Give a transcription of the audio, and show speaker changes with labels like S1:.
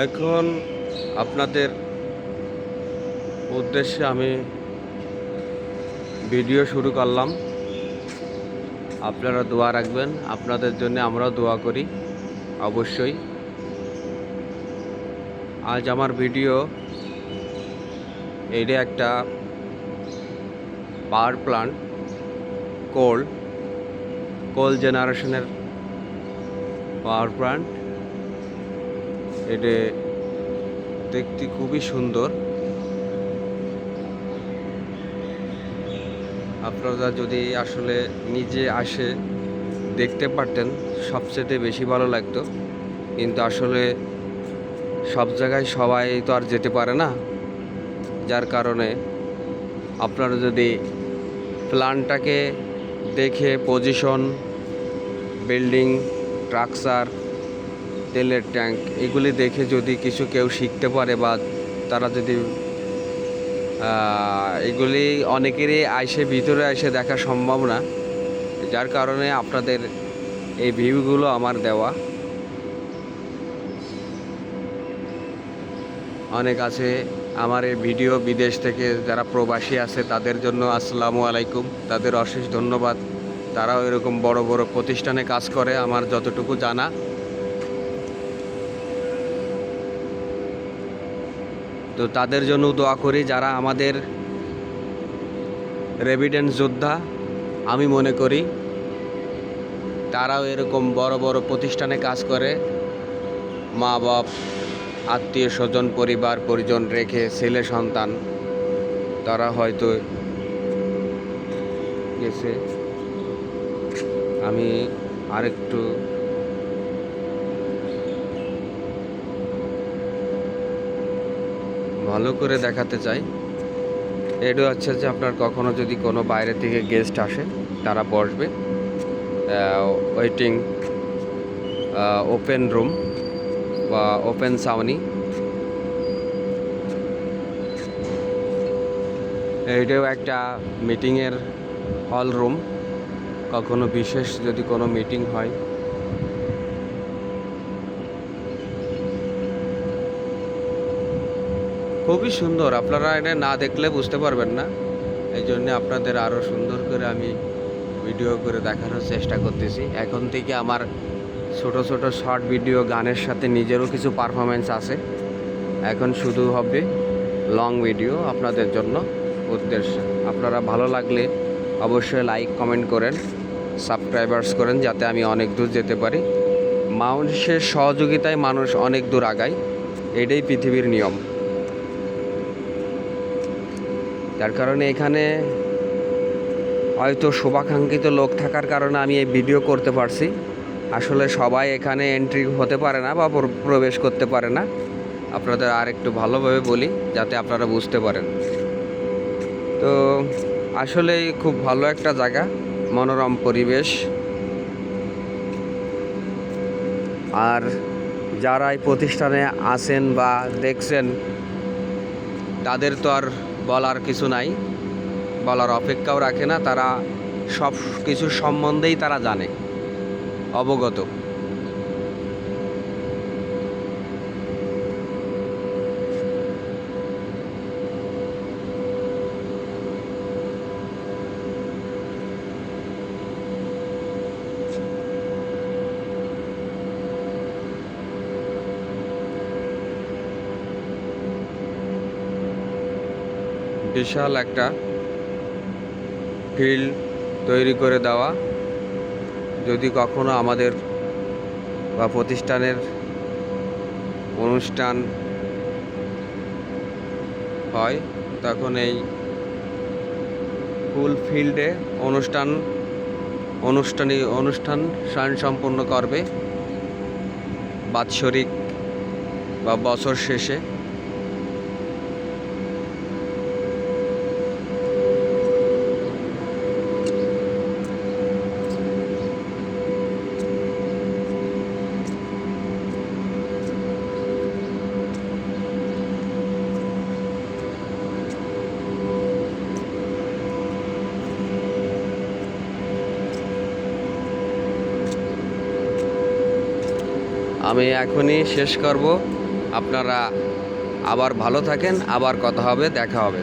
S1: এখন আপনাদের উদ্দেশ্যে আমি ভিডিও শুরু করলাম। আপনারা দোয়া রাখবেন, আপনাদের জন্য আমরাও দোয়া করি অবশ্যই। আজ আমার ভিডিও এইটা একটা পাওয়ার প্ল্যান্ট, কোল জেনারেশনের পাওয়ার প্ল্যান্ট। এটা দেখতে খুবই সুন্দর। আপনারা যদি আসলে নিজে আসে দেখতে পারতেন সবচেয়ে বেশি ভালো লাগতো, কিন্তু আসলে সব জায়গায় সবাই তো আর যেতে পারে না। যার কারণে আপনারা যদি প্ল্যানটাকে দেখে পজিশন, বিল্ডিং, স্ট্রাকচার, তেলের ট্যাঙ্ক এগুলি দেখে যদি কিছু কেউ শিখতে পারে, বা তারা যদি এগুলি অনেকেরই ভিতরে এসে দেখা সম্ভব না, যার কারণে আপনাদের এই ভিউগুলো আমার দেওয়া। অনেক আছে আমার এই ভিডিও বিদেশ থেকে যারা প্রবাসী আছে তাদের জন্য আসসালামু আলাইকুম, তাদের অশেষ ধন্যবাদ। তারাও এরকম বড় বড় প্রতিষ্ঠানে কাজ করে আমার যতটুকু জানা। তো তাদের জন্য দোয়া করি, যারা আমাদের রেভিডেন্স যোদ্ধা আমি মনে করি তারাও এরকম বড় বড় প্রতিষ্ঠানে কাজ করে, মা বাপ, আত্মীয় স্বজন, পরিবার পরিজন রেখে, ছেলে সন্তান তারা হয়তো গেছে। আমি আরেকটু ভালো করে দেখাতে চাই। এটা হচ্ছে যে আপনার কখনো যদি কোনো বাইরে থেকে গেস্ট আসে, তারা বসবে ওয়েটিং ওপেন রুম বা ওপেন সাউনি। এইটাও একটা মিটিংয়ের হল রুম, কখনো বিশেষ যদি কোনো মিটিং হয়। খুবই সুন্দর, আপনারা এটা না দেখলে বুঝতে পারবেন না। এই জন্যে আপনাদের আরও সুন্দর করে আমি ভিডিও করে দেখানোর চেষ্টা করতেছি। এখন থেকে আমার ছোট ছোট শর্ট ভিডিও, গানের সাথে নিজেরও কিছু পারফরমেন্স আছে। এখন শুধু হবে লং ভিডিও আপনাদের জন্য উদ্দেশ্যে। আপনারা ভালো লাগলে অবশ্যই লাইক কমেন্ট করেন, সাবস্ক্রাইবার্স করেন, যাতে আমি অনেক দূর যেতে পারি। মানুষের সহযোগিতায় মানুষ অনেক দূর আগায়, এটাই পৃথিবীর নিয়ম। যার কারণে এখানে হয়তো শুভাকাঙ্ক্ষিত লোক থাকার কারণে আমি এই ভিডিও করতে পারছি। আসলে সবাই এখানে এন্ট্রি হতে পারে না বা প্রবেশ করতে পারে না। আপনাদের আর একটু ভালোভাবে বলি যাতে আপনারা বুঝতে পারেন। তো আসলেই খুব ভালো একটা জায়গা, মনোরম পরিবেশ। আর যারা এই প্রতিষ্ঠানে আছেন বা দেখছেন তাদের তো আর বলার কিছু নাই, বলার অপেক্ষাও রাখে না। তারা সব কিছুর সম্বন্ধেই তারা জানে, অবগত। বিশাল একটা ফিল্ড তৈরি করে দেওয়া। যদি কখনো আমাদের বা প্রতিষ্ঠানের অনুষ্ঠান হয়, তখন এই ফুল ফিল্ডে অনুষ্ঠান সম্পন্ন করবে বাৎসরিক বা বছর শেষে। আমি এখনই শেষ করব। আপনারা আবার ভালো থাকেন, আবার কথা হবে, দেখা হবে।